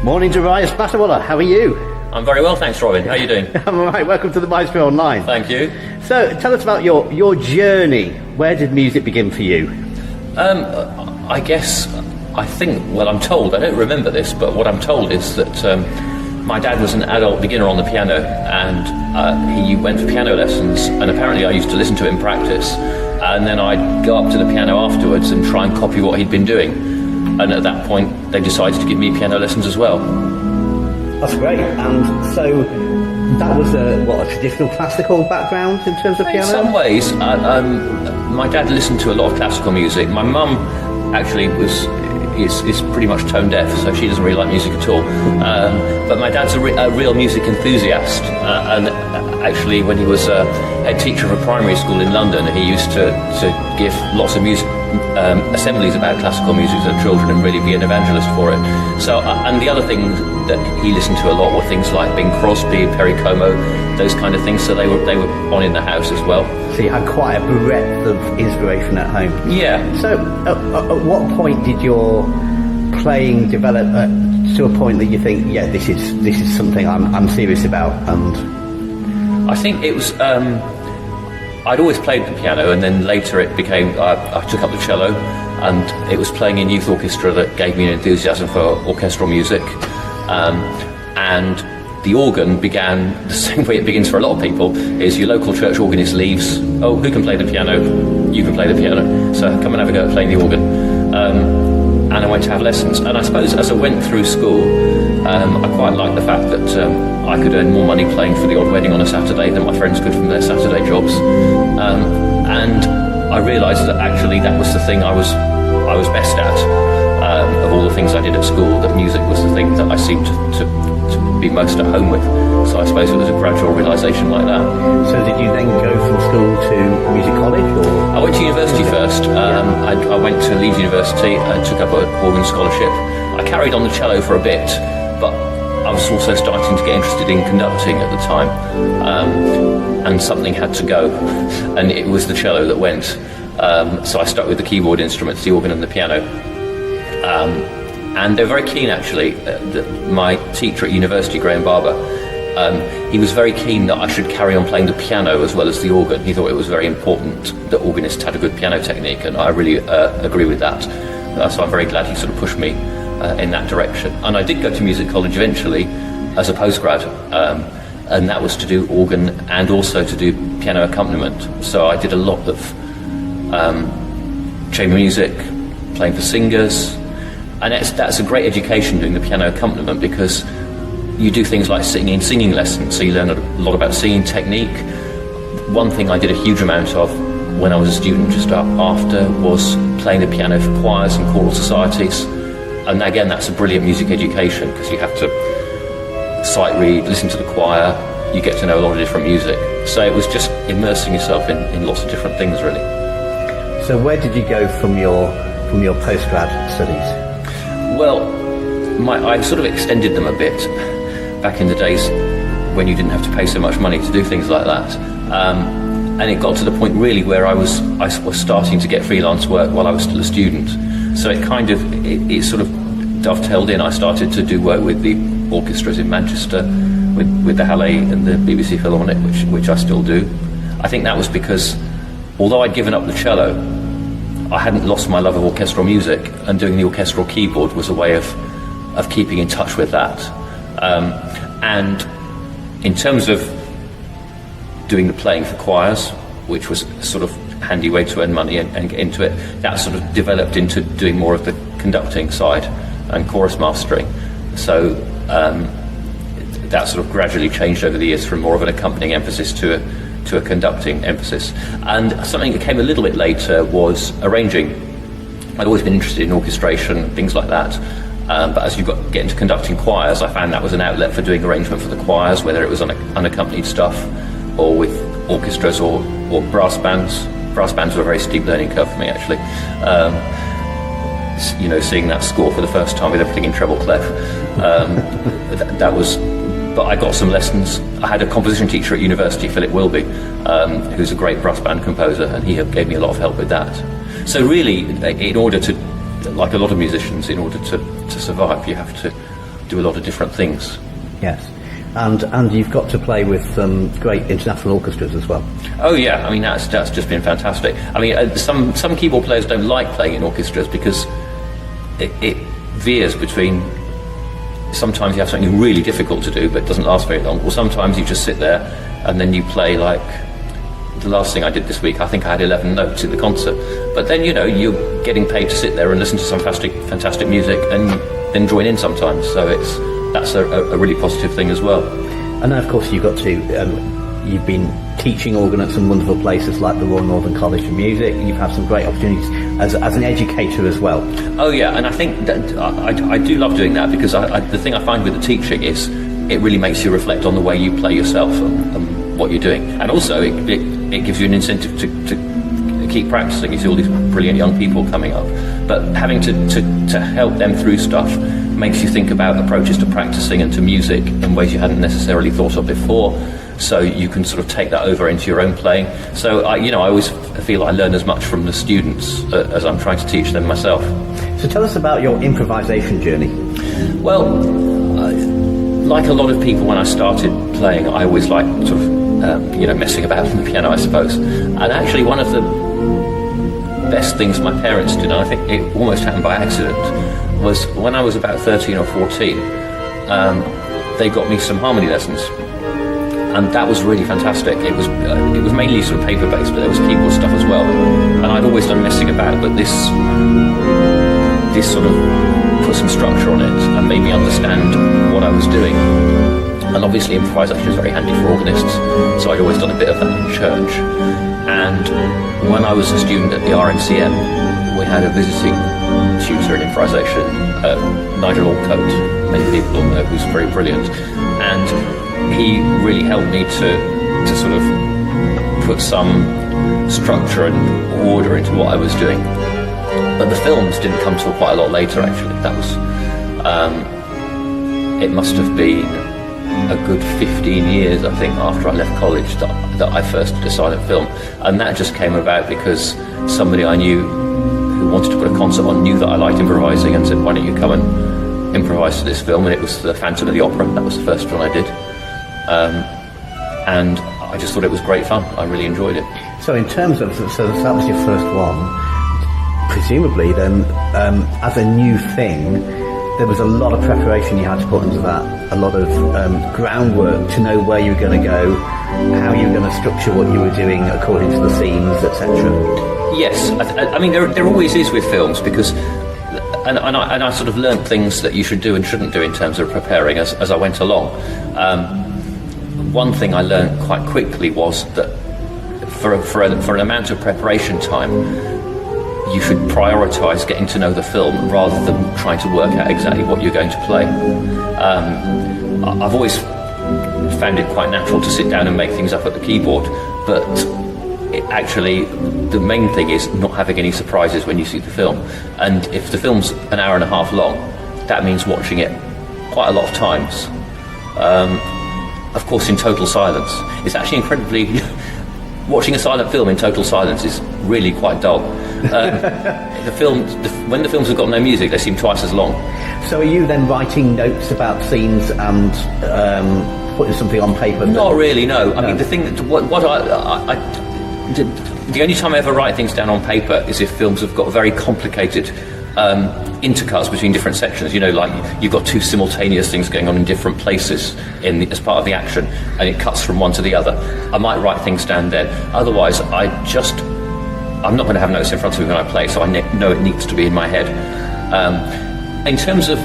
Morning, Darius Battiwalla. How are you? I'm very well, thanks, Robin. How are you doing? I'm all right. Welcome to the Maestro Online. Thank you. So, tell us about your journey. Where did music begin for you? I think, I'm told, I don't remember this, but what I'm told is that my dad was an adult beginner on the piano, and he went for piano lessons, and apparently I used to listen to him practice, and then I'd go up to the piano afterwards and try and copy what he'd been doing. And at that point, they decided to give me piano lessons as well. That's great. And so that was a traditional classical background in terms of piano? In some ways, my dad listened to a lot of classical music. My mum actually is pretty much tone deaf, so she doesn't really like music at all. But my dad's a real music enthusiast, and actually when he was head teacher of a primary school in London, he used to give lots of music assemblies about classical music to children and really be an evangelist for it. So, and the other thing that he listened to a lot were things like Bing Crosby, Perry Como, those kind of things. So they were on in the house as well. So you had quite a breadth of inspiration at home. Yeah. So at what point did your playing develop to a point that you think, yeah, this is something I'm serious about? And I think it was. I'd always played the piano, and then later it became. I took up the cello, and it was playing in youth orchestra that gave me an enthusiasm for orchestral music. And the organ began the same way it begins for a lot of people, is your local church organist leaves. Oh, who can play the piano? You can play the piano. So come and have a go at playing the organ. And I went to have lessons. And I suppose as I went through school, I quite liked the fact that I could earn more money playing for the odd wedding on a Saturday than my friends could from their Saturday jobs. And I realised that actually that was the thing I was best at. Of all the things I did at school, that music was the thing that I seemed to be most at home with. So I suppose it was a gradual realisation like that. So did you then go from school to music college? Or? I went to university first. I went to Leeds University and took up an organ scholarship. I carried on the cello for a bit, but I was also starting to get interested in conducting at the time. And something had to go, and it was the cello that went. So I stuck with the keyboard instruments, the organ and the piano. And they're very keen, actually. My teacher at university, Graham Barber, he was very keen that I should carry on playing the piano as well as the organ. He thought it was very important that organists had a good piano technique, and I really agree with that. So I'm very glad he sort of pushed me in that direction. And I did go to music college eventually as a postgrad, and that was to do organ and also to do piano accompaniment. So I did a lot of chamber music, playing for singers. And that's a great education, doing the piano accompaniment, because you do things like singing lessons, so you learn a lot about singing technique. One thing I did a huge amount of when I was a student just after was playing the piano for choirs and choral societies. And again, that's a brilliant music education, because you have to sight read, listen to the choir, you get to know a lot of different music. So it was just immersing yourself in lots of different things, really. So where did you go from your postgrad studies? Well, I sort of extended them a bit back in the days when you didn't have to pay so much money to do things like that. And it got to the point really where I was starting to get freelance work while I was still a student. So it sort of dovetailed in. I started to do work with the orchestras in Manchester, with the Halle and the BBC Philharmonic, which I still do. I think that was because, although I'd given up the cello, I hadn't lost my love of orchestral music, and doing the orchestral keyboard was a way of keeping in touch with that. And in terms of doing the playing for choirs, which was a sort of handy way to earn money and get into it, that sort of developed into doing more of the conducting side and chorus mastering. So that sort of gradually changed over the years from more of an accompanying emphasis to a conducting emphasis. And something that came a little bit later was arranging. I'd always been interested in orchestration, things like that. But as you get into conducting choirs, I found that was an outlet for doing arrangement for the choirs, whether it was on unaccompanied stuff or with orchestras or brass bands. Brass bands were a very steep learning curve for me, actually. Seeing that score for the first time with everything in treble clef, that was. But I got some lessons. I had a composition teacher at university, Philip Wilby, who's a great brass band composer, and he gave me a lot of help with that. So really, in order to, like a lot of musicians, in order to survive, you have to do a lot of different things. Yes. And you've got to play with some great international orchestras as well. Oh yeah, I mean that's just been fantastic. I mean some keyboard players don't like playing in orchestras because it veers between, sometimes you have something really difficult to do but it doesn't last very long, or sometimes you just sit there and then you play, like the last thing I did this week, I think I had 11 notes in the concert, but then you're getting paid to sit there and listen to some fantastic music and then join in sometimes, so that's a really positive thing as well. And then of course you've got to, you've been teaching organ at some wonderful places like the Royal Northern College of Music. You've had some great opportunities as an educator as well. Oh yeah, and I think that I do love doing that, because the thing I find with the teaching is it really makes you reflect on the way you play yourself and what you're doing, and also it gives you an incentive to keep practicing. You see all these brilliant young people coming up, but having to help them through stuff makes you think about approaches to practicing and to music in ways you hadn't necessarily thought of before, so you can sort of take that over into your own playing. So I always feel I learn as much from the students as I'm trying to teach them myself. So tell us about your improvisation journey. Well, like a lot of people, when I started playing, I always liked sort of messing about on the piano, I suppose. And actually one of the best things my parents did, and I think it almost happened by accident, was when I was about 13 or 14, they got me some harmony lessons, and that was really fantastic. It was mainly sort of paper based, but there was keyboard stuff as well, and I'd always done messing about, but this sort of put some structure on it and made me understand what I was doing. And obviously improvisation is very handy for organists, so I'd always done a bit of that in church. And when I was a student at the RNCM, we had a visiting tutor in improvisation, Nigel Allcote, many people will know, who's very brilliant, and he really helped me to sort of put some structure and order into what I was doing. But the films didn't come till quite a lot later, actually. That was it must have been a good 15 years, I think, after I left college that I first did a silent film, and that just came about because somebody I knew who wanted to put a concert on knew that I liked improvising and said, why don't you come and improvise to this film? And it was The Phantom of the Opera. That was the first one I did, and I just thought it was great fun. I really enjoyed it. So in terms of, so that was your first one, presumably then, as a new thing, there was a lot of preparation you had to put into that, a lot of groundwork to know where you were going to go, how you were going to structure what you were doing according to the scenes, etc. Yes, I mean there always is with films, because and I sort of learnt things that you should do and shouldn't do in terms of preparing as I went along. One thing I learnt quite quickly was that for an amount of preparation time, you should prioritise getting to know the film rather than trying to work out exactly what you're going to play. I've always found it quite natural to sit down and make things up at the keyboard, but actually the main thing is not having any surprises when you see the film. And if the film's an hour and a half long, that means watching it quite a lot of times. Of course, in total silence. It's actually incredibly... watching a silent film in total silence is really quite dull. When the films have got no music, they seem twice as long. So are you then writing notes about scenes and putting something on paper? Not really, no. I mean, the thing that the only time I ever write things down on paper is if films have got very complicated intercuts between different sections. You know, like you've got two simultaneous things going on in different places as part of the action, and it cuts from one to the other. I might write things down then. Otherwise, I'm not going to have notes in front of me when I play, so I know it needs to be in my head. In terms of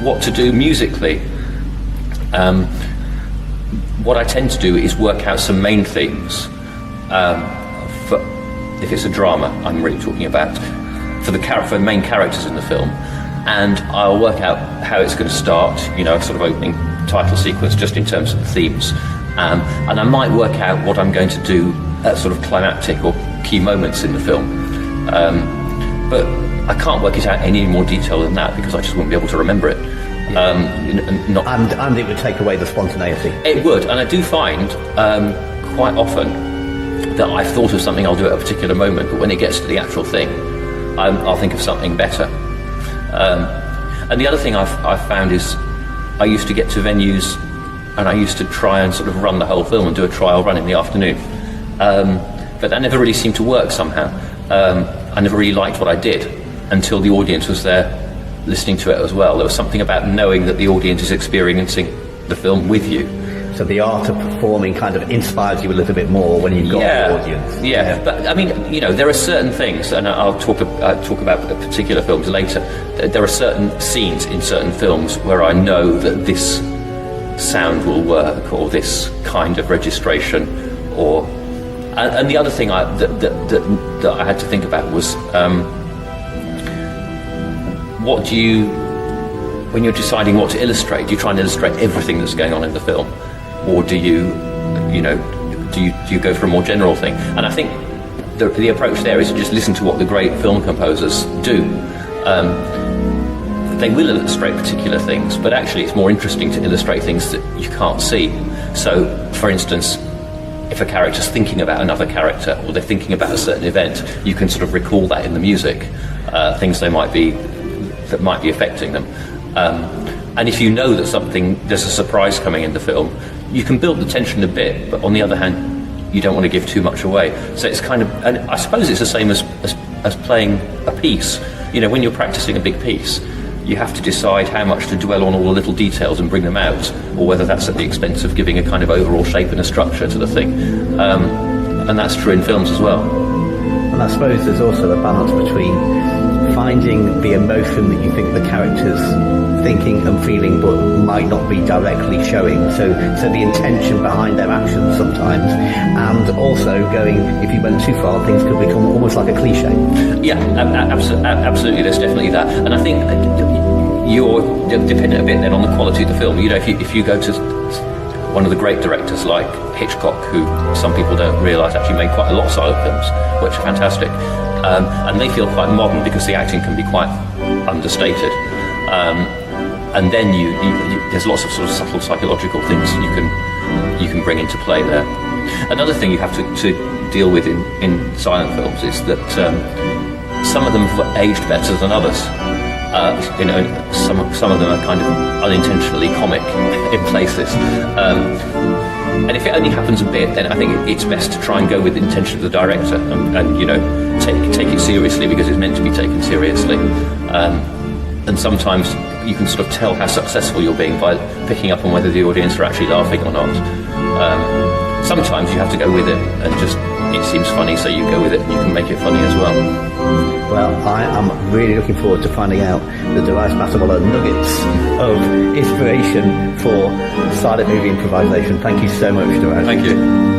what to do musically, what I tend to do is work out some main themes. If it's a drama, I'm really talking about, for the main characters in the film, and I'll work out how it's going to start, sort of opening title sequence just in terms of the themes, and I might work out what I'm going to do at sort of climactic or key moments in the film, but I can't work it out any more detail than that because I just wouldn't be able to remember it. And it would take away the spontaneity. It would, and I do find quite often that I've thought of something I'll do at a particular moment, but when it gets to the actual thing, I'll think of something better. And the other thing I've found is I used to get to venues and I used to try and sort of run the whole film and do a trial run in the afternoon. But that never really seemed to work somehow. I never really liked what I did until the audience was there listening to it as well. There was something about knowing that the audience is experiencing the film with you. So the art of performing kind of inspires you a little bit more when you've got the audience. Yeah, but I mean, there are certain things, and I'll talk about particular films later. There are certain scenes in certain films where I know that this sound will work, or this kind of registration, or. And the other thing that I had to think about was, what do you, when you're deciding what to illustrate, do you try and illustrate everything that's going on in the film? Or do you go for a more general thing? And I think the approach there is to just listen to what the great film composers do. They will illustrate particular things, but actually it's more interesting to illustrate things that you can't see. So, for instance, if a character's thinking about another character, or they're thinking about a certain event, you can sort of recall that in the music, things that might be affecting them. And if you know that there's a surprise coming in the film, you can build the tension a bit, but on the other hand, you don't want to give too much away. So it's kind of, and I suppose it's the same as playing a piece. When you're practicing a big piece, you have to decide how much to dwell on all the little details and bring them out, or whether that's at the expense of giving a kind of overall shape and a structure to the thing. And that's true in films as well. And I suppose there's also a balance between finding the emotion that you think the character's thinking and feeling but might not be directly showing, so the intention behind their actions sometimes, and also going, if you went too far, things could become almost like a cliche. Yeah, absolutely, there's definitely that. And I think you're dependent a bit then on the quality of the film. If you go to one of the great directors like Hitchcock, who some people don't realise actually made quite a lot of silent films, which are fantastic, and they feel quite modern because the acting can be quite understated. And then there's lots of sort of subtle psychological things you can bring into play there. Another thing you have to deal with in silent films is that some of them have aged better than others. Some of them are kind of unintentionally comic in places. And if it only happens a bit, then I think it's best to try and go with the intention of the director and take it seriously because it's meant to be taken seriously. And sometimes you can sort of tell how successful you're being by picking up on whether the audience are actually laughing or not. Sometimes you have to go with it and just, it seems funny, so you go with it and you can make it funny as well. Well, I am really looking forward to finding out the Darius Battiwalla nuggets of inspiration for silent movie improvisation. Thank you so much, Darius. Thank you.